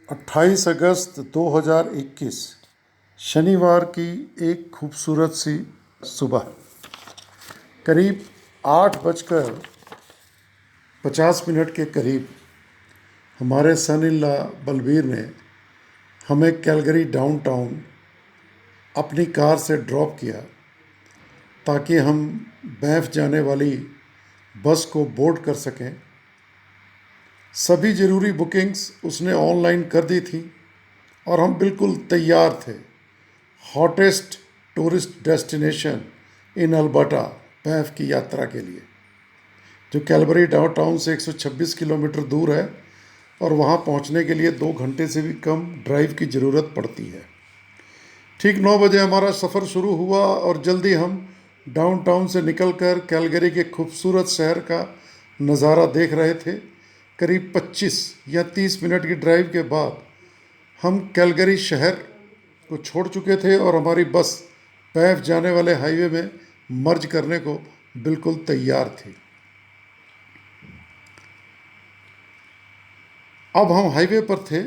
28 अगस्त 2021 शनिवार की एक खूबसूरत सी सुबह करीब 8:50 के करीब हमारे सन इन लॉ बलबीर ने हमें कैलगरी डाउनटाउन अपनी कार से ड्रॉप किया ताकि हम बैंफ जाने वाली बस को बोर्ड कर सकें। सभी ज़रूरी बुकिंग्स उसने ऑनलाइन कर दी थी और हम बिल्कुल तैयार थे hottest tourist destination in Alberta Banff की यात्रा के लिए, जो कैलगरी डाउनटाउन से 126 किलोमीटर दूर है और वहाँ पहुँचने के लिए 2 घंटे से भी कम ड्राइव की ज़रूरत पड़ती है। ठीक 9 बजे हमारा सफ़र शुरू हुआ और जल्दी हम डाउनटाउन से निकलकर कैलगरी के खूबसूरत शहर का नज़ारा देख रहे थे। करीब 25 या 30 मिनट की ड्राइव के बाद हम कैलगरी शहर को छोड़ चुके थे और हमारी बस बैंफ जाने वाले हाईवे में मर्ज करने को बिल्कुल तैयार थी। अब हम हाईवे पर थे,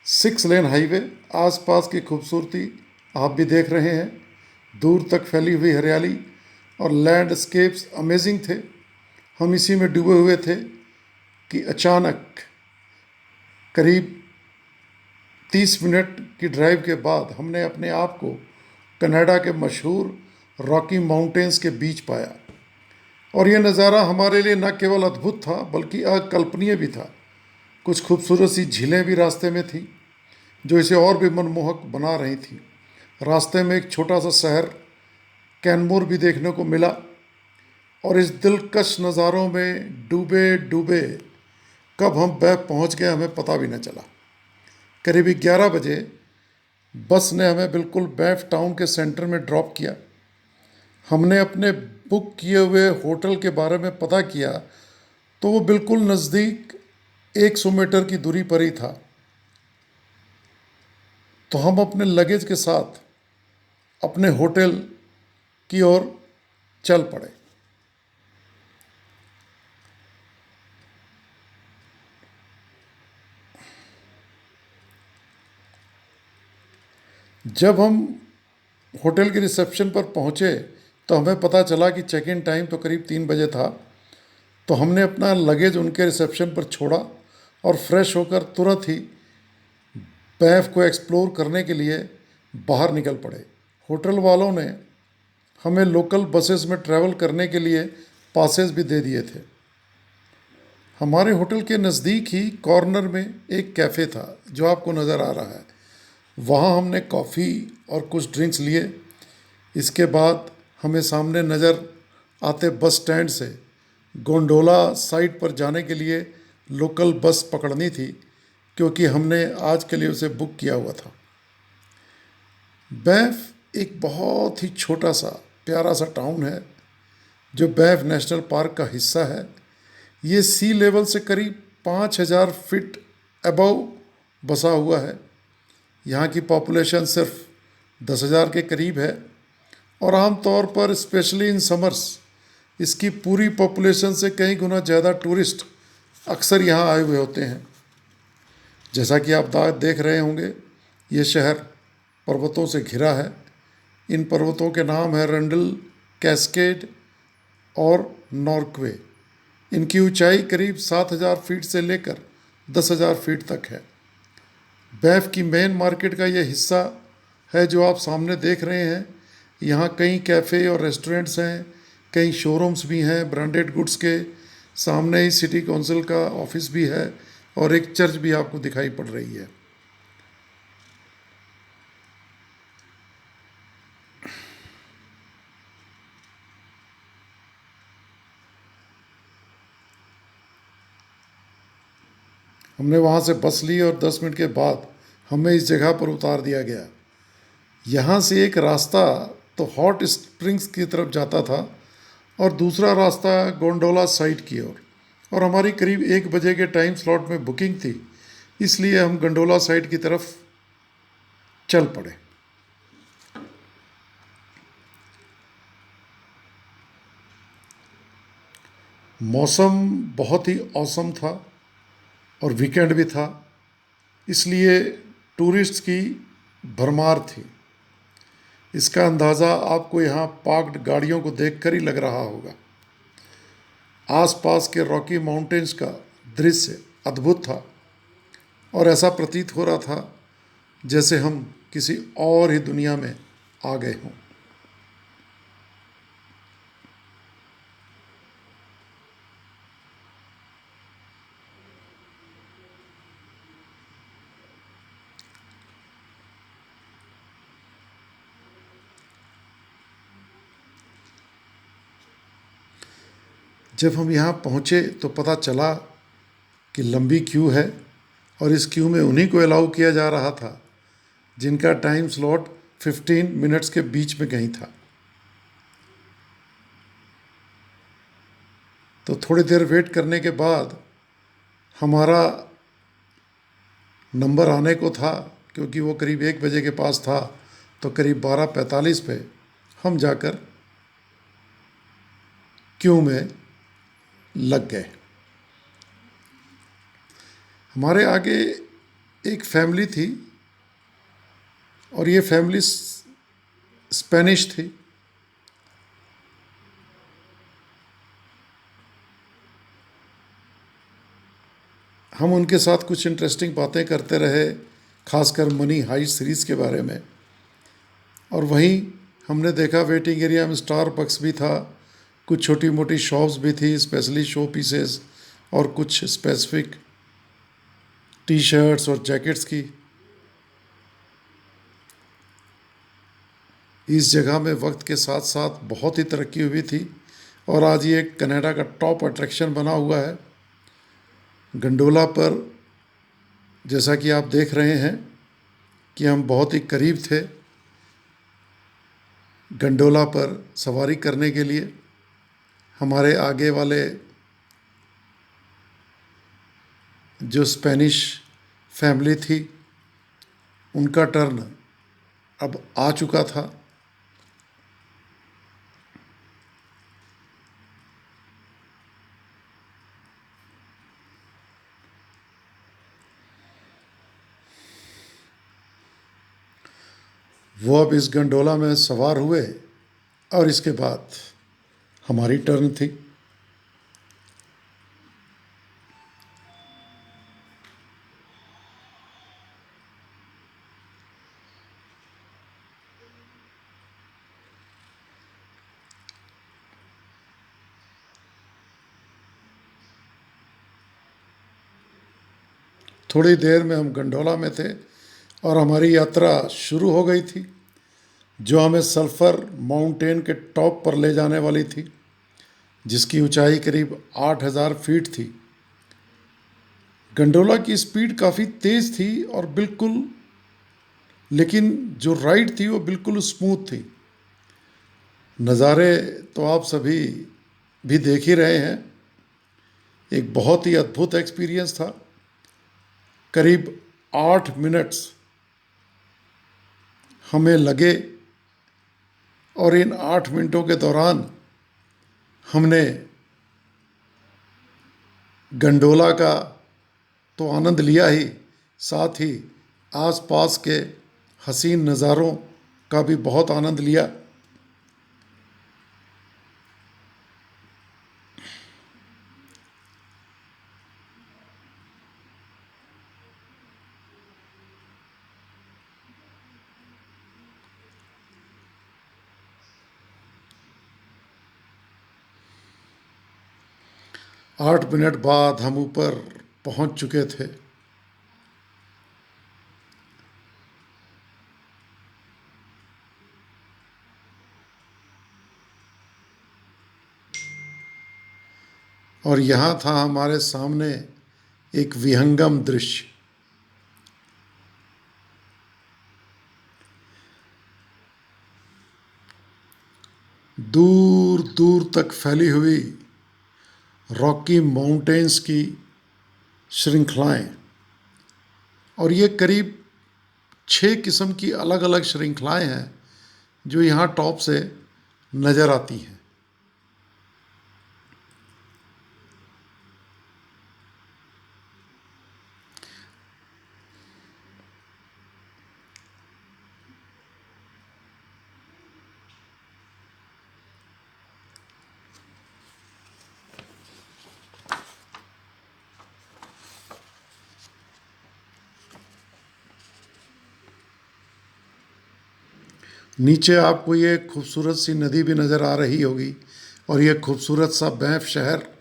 6 लेन हाईवे। आसपास की खूबसूरती आप भी देख रहे हैं, दूर तक फैली हुई हरियाली और लैंडस्केप्स अमेजिंग थे। हम इसी में डूबे हुए थे कि अचानक करीब 30 मिनट की ड्राइव के बाद हमने अपने आप को कनाडा के मशहूर रॉकी माउंटेन्स के बीच पाया और यह नज़ारा हमारे लिए न केवल अद्भुत था बल्कि अकल्पनीय भी था। कुछ खूबसूरत सी झीलें भी रास्ते में थी जो इसे और भी मनमोहक बना रही थी। रास्ते में एक छोटा सा शहर कैनमोर भी देखने को मिला और इस दिलकश नज़ारों में डूबे डूबे कब हम बैंफ पहुंच गए हमें पता भी न चला। करीब 11 बजे बस ने हमें बिल्कुल बैंफ टाउन के सेंटर में ड्रॉप किया। हमने अपने बुक किए हुए होटल के बारे में पता किया तो वो बिल्कुल नज़दीक 100 मीटर की दूरी पर ही था। तो हम अपने लगेज के साथ अपने होटल की ओर चल पड़े। जब हम होटल के रिसेप्शन पर पहुंचे तो हमें पता चला कि चेक इन टाइम तो करीब 3 बजे था। तो हमने अपना लगेज उनके रिसेप्शन पर छोड़ा और फ्रेश होकर तुरंत ही बैंफ को एक्सप्लोर करने के लिए बाहर निकल पड़े। होटल वालों ने हमें लोकल बसेस में ट्रैवल करने के लिए पासेस भी दे दिए थे। हमारे होटल के नज़दीक ही कॉर्नर में एक कैफ़े था जो आपको नज़र आ रहा है। वहाँ हमने कॉफ़ी और कुछ ड्रिंक्स लिए। इसके बाद हमें सामने नज़र आते बस स्टैंड से गोंडोला साइट पर जाने के लिए लोकल बस पकड़नी थी क्योंकि हमने आज के लिए उसे बुक किया हुआ था। बैंफ एक बहुत ही छोटा सा प्यारा सा टाउन है जो बैंफ नेशनल पार्क का हिस्सा है। ये सी लेवल से करीब 5000 फीट अबव बसा हुआ है। यहाँ की पॉपुलेशन सिर्फ 10,000 के करीब है और आमतौर पर स्पेशली इन समर्स इसकी पूरी पॉपुलेशन से कई गुना ज़्यादा टूरिस्ट अक्सर यहाँ आए हुए होते हैं। जैसा कि आप देख रहे होंगे, ये शहर पर्वतों से घिरा है। इन पर्वतों के नाम है रंडल, कैस्केड और नॉर्कवे। इनकी ऊंचाई करीब 7,000 फीट से लेकर 10,000 फीट तक है। बैंफ की मेन मार्केट का यह हिस्सा है जो आप सामने देख रहे हैं। यहाँ कई कैफ़े और रेस्टोरेंट्स हैं, कई शोरूम्स भी हैं ब्रांडेड गुड्स के। सामने ही सिटी काउंसिल का ऑफिस भी है और एक चर्च भी आपको दिखाई पड़ रही है। हमने वहाँ से बस ली और 10 मिनट के बाद हमें इस जगह पर उतार दिया गया। यहाँ से एक रास्ता तो हॉट स्प्रिंग्स की तरफ जाता था और दूसरा रास्ता गोंडोला साइट की ओर। और हमारी करीब 1 बजे के टाइम स्लॉट में बुकिंग थी, इसलिए हम गंडोला साइट की तरफ चल पड़े। मौसम बहुत ही औसम था और वीकेंड भी था। इसलिए टूरिस्ट्स की भरमार थी। इसका अंदाज़ा आपको यहाँ पार्क्ड गाड़ियों को देखकर ही लग रहा होगा। आसपास के रॉकी माउंटेन्स का दृश्य अद्भुत था और ऐसा प्रतीत हो रहा था जैसे हम किसी और ही दुनिया में आ गए हों। जब हम यहाँ पहुँचे तो पता चला कि लंबी क्यू है और इस क्यू में उन्हीं को अलाउ किया जा रहा था जिनका टाइम स्लॉट 15 मिनट्स के बीच में कहीं था। तो थोड़ी देर वेट करने के बाद हमारा नंबर आने को था, क्योंकि वो करीब 1 बजे के पास था, तो करीब 12:45 पे हम जाकर क्यू में लग गए। हमारे आगे एक फैमिली थी और ये फैमिली स्पेनिश थी। हम उनके साथ कुछ इंटरेस्टिंग बातें करते रहे, खासकर मनी हाइस्ट सीरीज़ के बारे में। और वहीं हमने देखा वेटिंग एरिया में स्टारबक्स भी था, कुछ छोटी मोटी शॉप्स भी थी, स्पेशली शो पीसेस और कुछ स्पेसिफिक टी शर्ट्स और जैकेट्स की। इस जगह में वक्त के साथ साथ बहुत ही तरक्की हुई थी और आज ये कनाडा का टॉप अट्रैक्शन बना हुआ है। गंडोला पर जैसा कि आप देख रहे हैं कि हम बहुत ही करीब थे गंडोला पर सवारी करने के लिए। हमारे आगे वाले जो स्पेनिश फैमिली थी उनका टर्न अब आ चुका था। वो अब इस गंडोला में सवार हुए और इसके बाद हमारी टर्न थी। थोड़ी देर में हम गंडोला में थे और हमारी यात्रा शुरू हो गई थी, जो हमें सल्फर माउंटेन के टॉप पर ले जाने वाली थी, जिसकी ऊंचाई करीब 8,000 फीट थी। गंडोला की स्पीड काफ़ी तेज़ थी और लेकिन जो राइड थी वो बिल्कुल स्मूथ थी। नज़ारे तो आप सभी भी देख ही रहे हैं। एक बहुत ही अद्भुत एक्सपीरियंस था। करीब 8 मिनट्स हमें लगे और इन 8 मिनटों के दौरान हमने गंडोला का तो आनंद लिया ही, साथ ही आसपास के हसीन नज़ारों का भी बहुत आनंद लिया। आठ मिनट बाद हम ऊपर पहुंच चुके थे। और यहाँ था हमारे सामने एक विहंगम दृश्य। दूर दूर तक फैली हुई रॉकी माउंटेन्स की श्रृंखलाएं, और ये करीब 6 किस्म की अलग अलग श्रृंखलाएं हैं जो यहाँ टॉप से नज़र आती हैं। नीचे आपको ये खूबसूरत सी नदी भी नज़र आ रही होगी और ये खूबसूरत सा बैंफ शहर।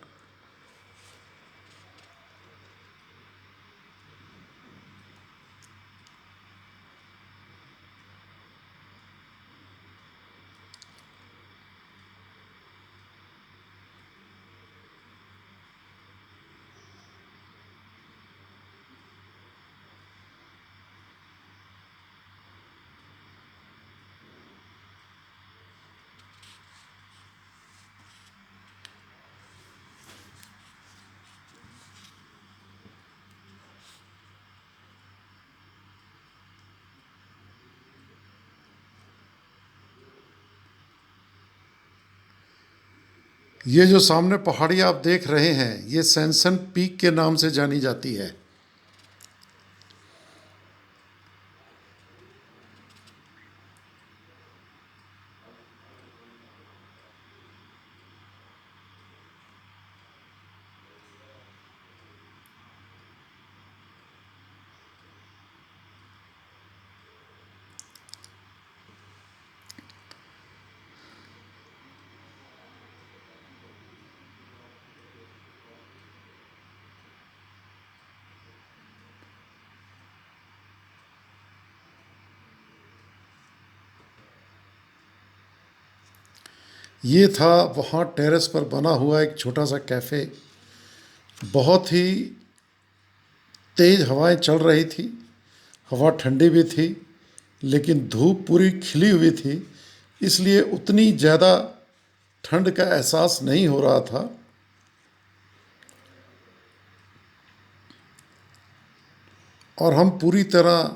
ये जो सामने पहाड़ी आप देख रहे हैं ये सैनसन पीक के नाम से जानी जाती है। ये था वहाँ टेरेस पर बना हुआ एक छोटा सा कैफ़े। बहुत ही तेज़ हवाएं चल रही थी, हवा ठंडी भी थी, लेकिन धूप पूरी खिली हुई थी, इसलिए उतनी ज़्यादा ठंड का एहसास नहीं हो रहा था। और हम पूरी तरह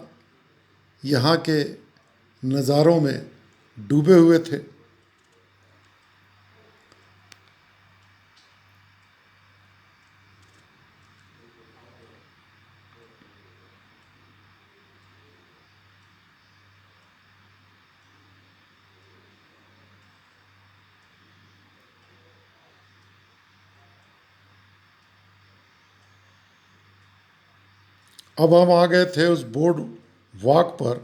यहाँ के नज़ारों में डूबे हुए थे। अब हम आ गए थे उस बोर्ड वॉक पर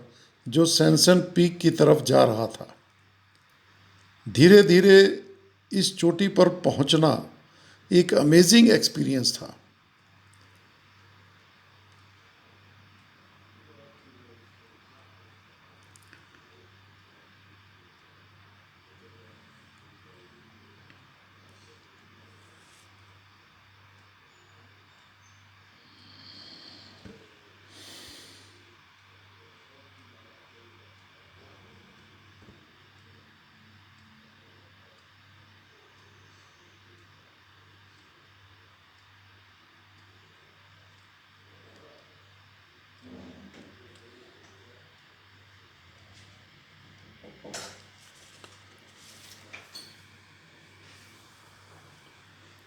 जो सैनसन पीक की तरफ जा रहा था। धीरे धीरे इस चोटी पर पहुंचना एक अमेजिंग एक्सपीरियंस था।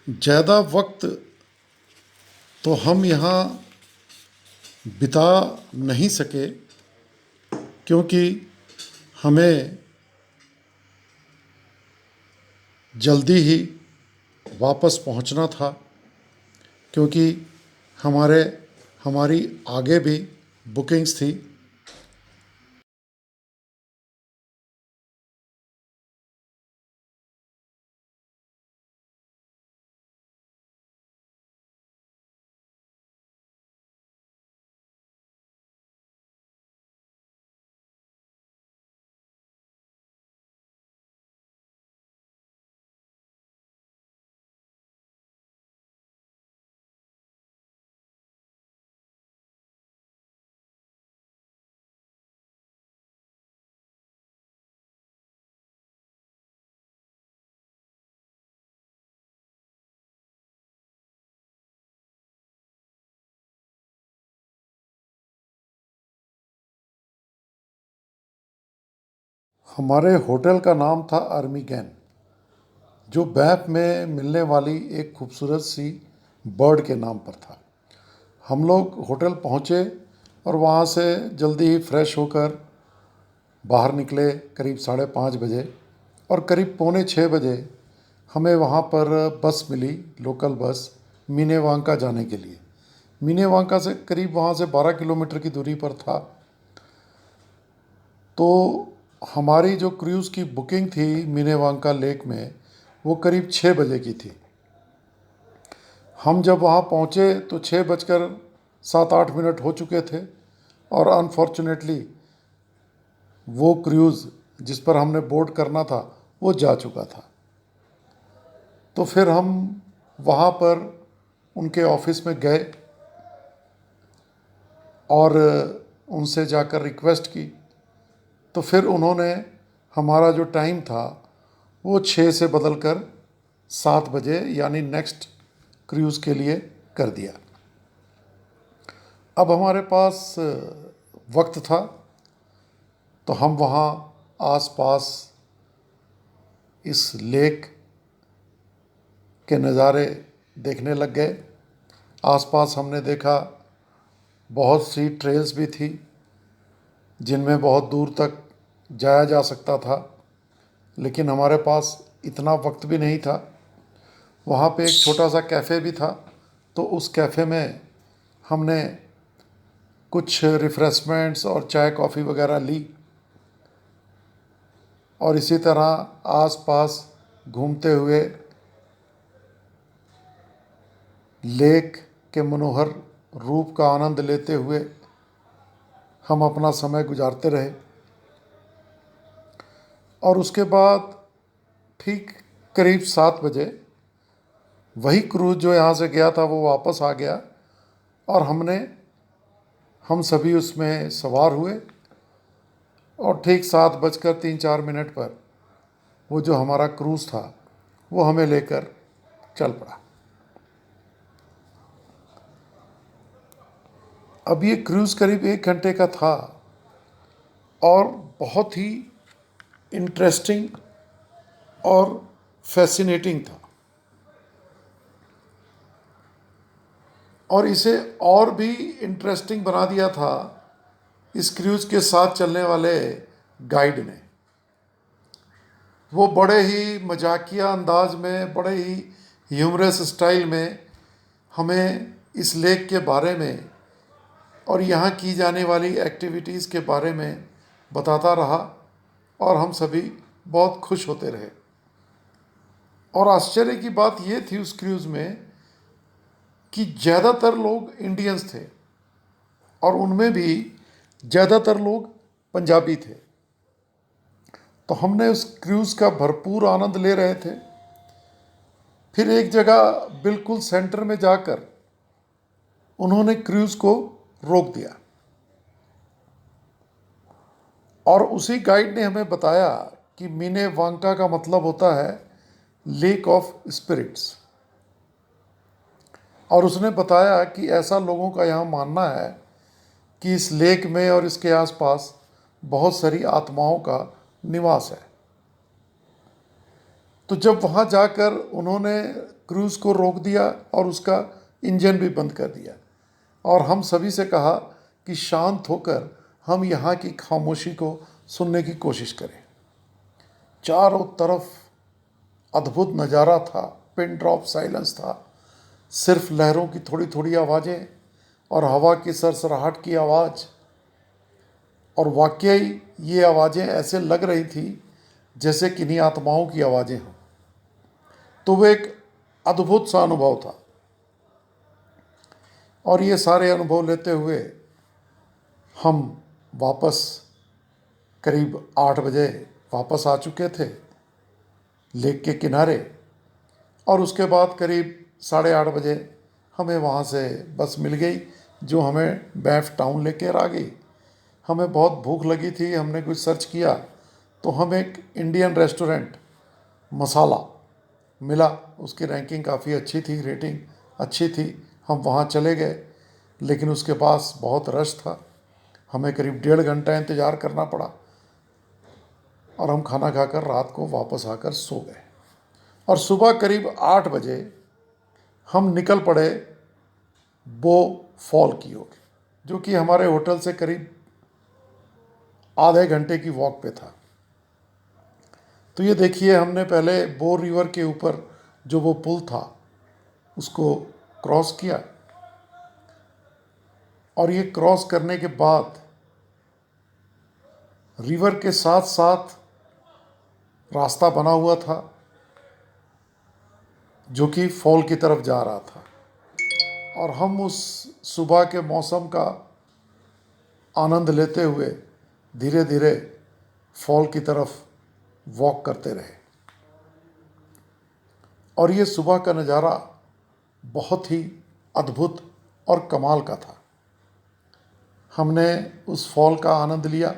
ज़्यादा वक्त तो हम यहाँ बिता नहीं सके, क्योंकि हमें जल्दी ही वापस पहुंचना था, क्योंकि हमारे हमारी आगे भी बुकिंग्स थी। हमारे होटल का नाम था आर्मीगैन, जो बैफ में मिलने वाली एक खूबसूरत सी बर्ड के नाम पर था। हम लोग होटल पहुँचे और वहाँ से जल्दी ही फ्रेश होकर बाहर निकले करीब 5:30 बजे, और करीब 5:45 बजे हमें वहाँ पर बस मिली, लोकल बस, मिनेवांका जाने के लिए। मिनेवांका से करीब वहाँ से 12 किलोमीटर की दूरी पर था। तो हमारी जो क्रूज़ की बुकिंग थी मिनेवांका लेक में, वो करीब 6 बजे की थी। हम जब वहाँ पहुँचे तो 6 बजकर 7-8 मिनट हो चुके थे और अनफॉर्चुनेटली वो क्रूज़ जिस पर हमने बोर्ड करना था वो जा चुका था। तो फिर हम वहाँ पर उनके ऑफिस में गए और उनसे जाकर रिक्वेस्ट की। तो फिर उन्होंने हमारा जो टाइम था वो 6 से बदल कर 7 बजे यानी नेक्स्ट क्रूज़ के लिए कर दिया। अब हमारे पास वक्त था तो हम वहाँ आसपास इस लेक के नज़ारे देखने लग गए। आसपास हमने देखा बहुत सी ट्रेल्स भी थी जिनमें बहुत दूर तक जाया जा सकता था, लेकिन हमारे पास इतना वक्त भी नहीं था। वहाँ पे एक छोटा सा कैफ़े भी था, तो उस कैफ़े में हमने कुछ रिफ़्रेशमेंट्स और चाय कॉफ़ी वगैरह ली और इसी तरह आसपास घूमते हुए लेक के मनोहर रूप का आनंद लेते हुए हम अपना समय गुजारते रहे। और उसके बाद ठीक करीब 7 बजे वही क्रूज़ जो यहाँ से गया था वो वापस आ गया और हम सभी उसमें सवार हुए और ठीक 7 बजकर 3-4 मिनट पर वो जो हमारा क्रूज़ था वो हमें लेकर चल पड़ा। अब ये क्रूज़ करीब 1 घंटे का था और बहुत ही इंटरेस्टिंग और फैसिनेटिंग था। और इसे और भी इंटरेस्टिंग बना दिया था इस क्रूज़ के साथ चलने वाले गाइड ने। वो बड़े ही मजाकिया अंदाज में, बड़े ही ह्यूमरस स्टाइल में हमें इस लेक के बारे में और यहाँ की जाने वाली एक्टिविटीज़ के बारे में बताता रहा और हम सभी बहुत खुश होते रहे। और आश्चर्य की बात ये थी उस क्रूज़ में कि ज़्यादातर लोग इंडियंस थे और उनमें भी ज़्यादातर लोग पंजाबी थे। तो हमने उस क्रूज़ का भरपूर आनंद ले रहे थे। फिर एक जगह बिल्कुल सेंटर में जाकर उन्होंने क्रूज़ को रोक दिया और उसी गाइड ने हमें बताया कि मिनेवांका का मतलब होता है लेक ऑफ स्पिरिट्स। और उसने बताया कि ऐसा लोगों का यहाँ मानना है कि इस लेक में और इसके आसपास बहुत सारी आत्माओं का निवास है। तो जब वहाँ जाकर उन्होंने क्रूज़ को रोक दिया और उसका इंजन भी बंद कर दिया और हम सभी से कहा कि शांत होकर हम यहाँ की खामोशी को सुनने की कोशिश करें। चारों तरफ अद्भुत नज़ारा था, पिन ड्रॉप साइलेंस था, सिर्फ लहरों की थोड़ी थोड़ी आवाज़ें और हवा की सरसराहट की आवाज़। और वाकई ये आवाज़ें ऐसे लग रही थी जैसे किन्हीं आत्माओं की आवाज़ें हों। तो वो एक अद्भुत सा अनुभव था। और ये सारे अनुभव लेते हुए हम वापस करीब 8 बजे वापस आ चुके थे लेक के किनारे। और उसके बाद करीब 8:30 बजे हमें वहाँ से बस मिल गई जो हमें बैंफ टाउन लेकर आ गई। हमें बहुत भूख लगी थी, हमने कुछ सर्च किया तो हमें एक इंडियन रेस्टोरेंट मसाला मिला। उसकी रैंकिंग काफ़ी अच्छी थी, रेटिंग अच्छी थी। हम वहाँ चले गए लेकिन उसके पास बहुत रश था। हमें करीब 1.5 घंटा इंतज़ार करना पड़ा और हम खाना खाकर रात को वापस आकर सो गए। और सुबह करीब 8 बजे हम निकल पड़े बो फॉल की ओर, जो कि हमारे होटल से करीब आधे घंटे की वॉक पे था। तो ये देखिए, हमने पहले बो रिवर के ऊपर जो वो पुल था उसको क्रॉस किया और ये क्रॉस करने के बाद रिवर के साथ साथ रास्ता बना हुआ था जो कि फॉल की तरफ जा रहा था, और हम उस सुबह के मौसम का आनंद लेते हुए धीरे धीरे फॉल की तरफ वॉक करते रहे। और ये सुबह का नज़ारा बहुत ही अद्भुत और कमाल का था। हमने उस फॉल का आनंद लिया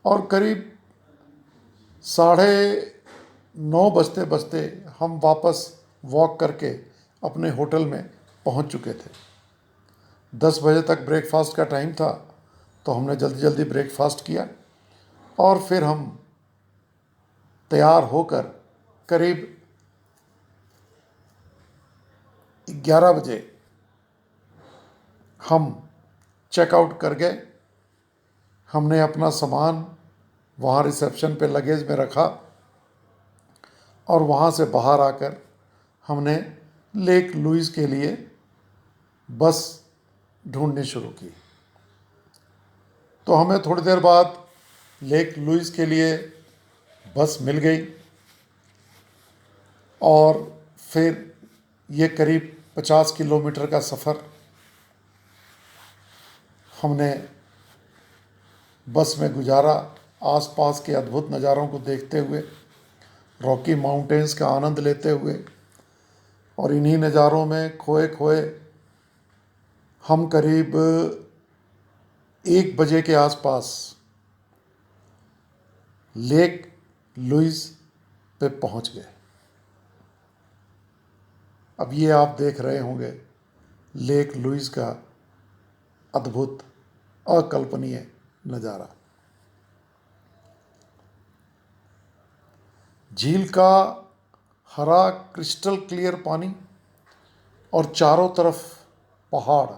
और करीब 9:30 बजते बजते हम वापस वॉक करके अपने होटल में पहुंच चुके थे। 10 बजे तक ब्रेकफास्ट का टाइम था, तो हमने जल्दी जल्दी ब्रेकफास्ट किया और फिर हम तैयार होकर करीब 11 बजे हम चेकआउट कर गए। हमने अपना सामान वहाँ रिसेप्शन पे लगेज में रखा और वहाँ से बाहर आकर हमने लेक लुइस के लिए बस ढूंढनी शुरू की। तो हमें थोड़ी देर बाद लेक लुइस के लिए बस मिल गई और फिर ये करीब 50 किलोमीटर का सफ़र हमने बस में गुजारा, आसपास के अद्भुत नज़ारों को देखते हुए, रॉकी माउंटेन्स का आनंद लेते हुए। और इन्हीं नज़ारों में खोए खोए हम करीब 1 बजे के आसपास लेक लुइस पे पहुंच गए। अब ये आप देख रहे होंगे लेक लुइस का अद्भुत अकल्पनीय नज़ारा। झील का हरा क्रिस्टल क्लियर पानी और चारों तरफ पहाड़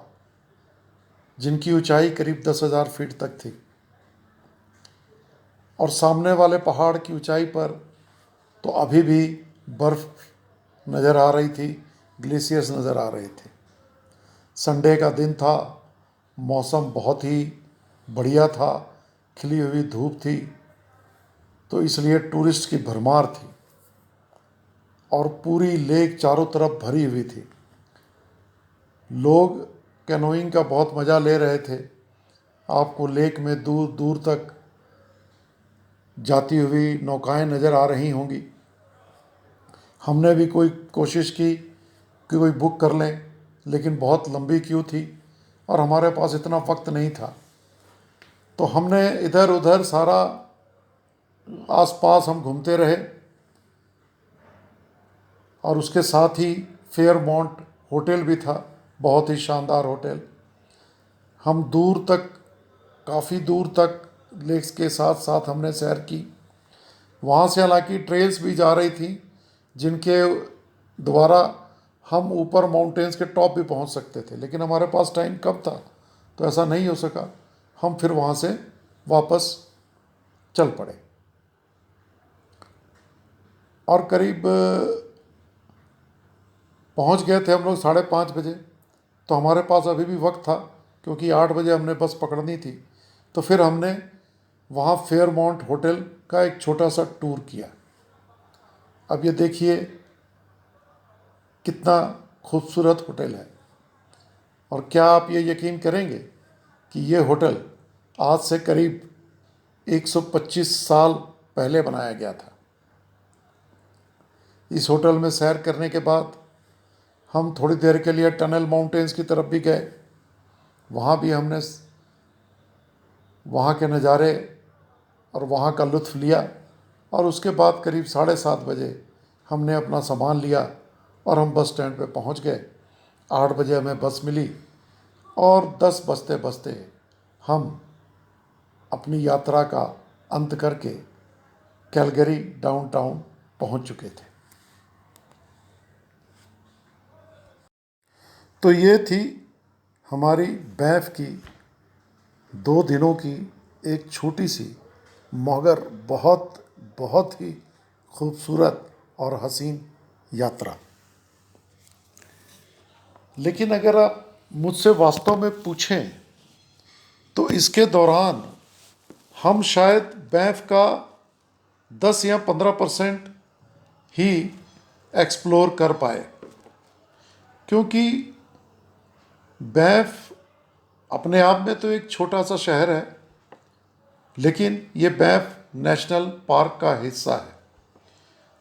जिनकी ऊंचाई करीब 10,000 फीट तक थी, और सामने वाले पहाड़ की ऊंचाई पर तो अभी भी बर्फ़ नज़र आ रही थी, ग्लेशियर्स नज़र आ रहे थे। संडे का दिन था, मौसम बहुत ही बढ़िया था, खिली हुई धूप थी, तो इसलिए टूरिस्ट की भरमार थी और पूरी लेक चारों तरफ भरी हुई थी। लोग कैनोइंग का बहुत मज़ा ले रहे थे। आपको लेक में दूर दूर तक जाती हुई नौकाएं नज़र आ रही होंगी। हमने भी कोई कोशिश की कि कोई बुक कर लें, लेकिन बहुत लंबी क्यू थी और हमारे पास इतना वक्त नहीं था। तो हमने इधर उधर सारा आसपास हम घूमते रहे, और उसके साथ ही फेयरमाउंट होटल भी था, बहुत ही शानदार होटल। हम दूर तक, काफ़ी दूर तक लेक्स के साथ साथ हमने सैर की। वहाँ से हालांकि ट्रेल्स भी जा रही थी जिनके द्वारा हम ऊपर माउंटेन्स के टॉप भी पहुँच सकते थे, लेकिन हमारे पास टाइम कम था तो ऐसा नहीं हो सका। हम फिर वहाँ से वापस चल पड़े और करीब पहुँच गए थे हम लोग 5:30 बजे। तो हमारे पास अभी भी वक्त था क्योंकि 8 बजे हमने बस पकड़नी थी। तो फिर हमने वहाँ फेयरमाउंट होटल का एक छोटा सा टूर किया। अब ये देखिए कितना खूबसूरत होटल है, और क्या आप ये यकीन करेंगे कि ये होटल आज से करीब 125 साल पहले बनाया गया था। इस होटल में सैर करने के बाद हम थोड़ी देर के लिए टनल माउंटेन्स की तरफ भी गए। वहाँ भी हमने वहाँ के नज़ारे और वहाँ का लुत्फ़ लिया, और उसके बाद करीब 7:30 बजे हमने अपना सामान लिया और हम बस स्टैंड पे पहुँच गए। 8 बजे हमें बस मिली और 10 बजते बजते हम अपनी यात्रा का अंत करके कैलगरी डाउनटाउन पहुँच चुके थे। तो ये थी हमारी बैंफ की 2 दिनों की एक छोटी सी मगर बहुत बहुत ही खूबसूरत और हसीन यात्रा। लेकिन अगर आप मुझसे वास्तव में पूछें तो इसके दौरान हम शायद बैंफ का 10 या 15% ही एक्सप्लोर कर पाए, क्योंकि बैंफ अपने आप में तो एक छोटा सा शहर है, लेकिन ये बैंफ नेशनल पार्क का हिस्सा है।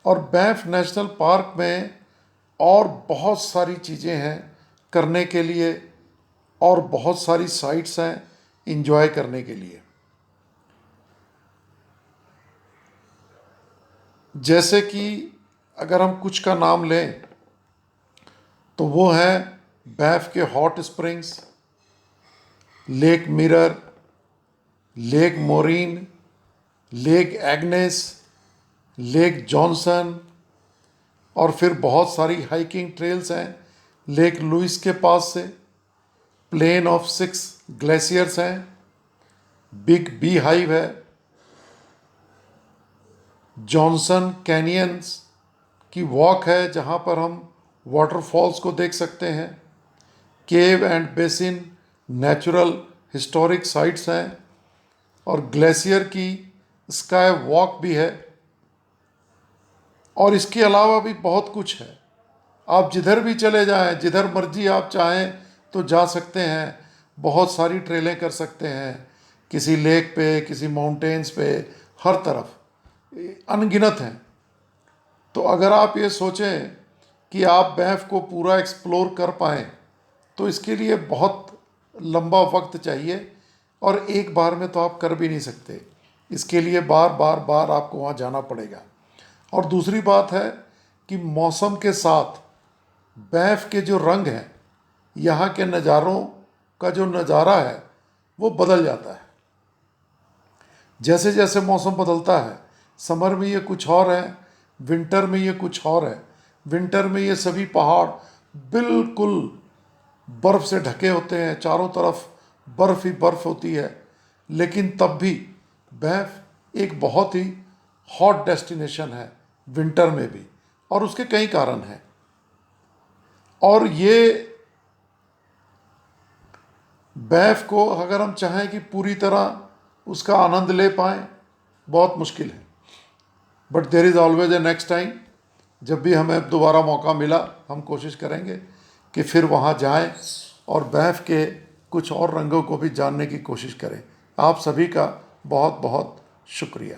और बैंफ नेशनल पार्क में और बहुत सारी चीज़ें हैं करने के लिए, और बहुत सारी साइट्स हैं इंजॉय करने के लिए। जैसे कि अगर हम कुछ का नाम लें तो वो है बैंफ के hot springs, lake Mirror, lake Moraine, lake Agnes, lake Johnson, और फिर बहुत सारी हाइकिंग ट्रेल्स हैं लेक लुइस के पास से। प्लेन ऑफ 6 ग्लेशियर्स हैं, बिग बी हाइव है, जॉनसन कैनियंस की वॉक है जहाँ पर हम वाटरफॉल्स को देख सकते हैं। Cave and basin natural historic sites हैं, और ग्लेशियर की स्काई वॉक भी है। और इसके अलावा भी बहुत कुछ है। आप जिधर भी चले जाएं, जिधर मर्जी आप चाहें तो जा सकते हैं, बहुत सारी ट्रेलें कर सकते हैं, किसी लेक पे, किसी माउंटेन्स पे, हर तरफ अनगिनत हैं। तो अगर आप ये सोचें कि आप बैंफ को पूरा एक्सप्लोर कर पाएँ तो इसके लिए बहुत लंबा वक्त चाहिए, और एक बार में तो आप कर भी नहीं सकते। इसके लिए बार बार बार आपको वहाँ जाना पड़ेगा। और दूसरी बात है कि मौसम के साथ बैंफ के जो रंग हैं, यहाँ के नज़ारों का जो नज़ारा है वो बदल जाता है। जैसे जैसे मौसम बदलता है, समर में ये कुछ और है, विंटर में ये कुछ और है। विंटर में ये सभी पहाड़ बिल्कुल बर्फ़ से ढके होते हैं, चारों तरफ बर्फ़ ही बर्फ़ होती है। लेकिन तब भी बैंफ एक बहुत ही हॉट डेस्टिनेशन है विंटर में भी, और उसके कई कारण हैं। और ये बैंफ को अगर हम चाहें कि पूरी तरह उसका आनंद ले पाएँ, बहुत मुश्किल है। But there is always a next time. जब भी हमें दोबारा मौका मिला, हम कोशिश करेंगे कि फिर वहाँ जाएं और बैंफ के कुछ और रंगों को भी जानने की कोशिश करें। आप सभी का बहुत बहुत शुक्रिया।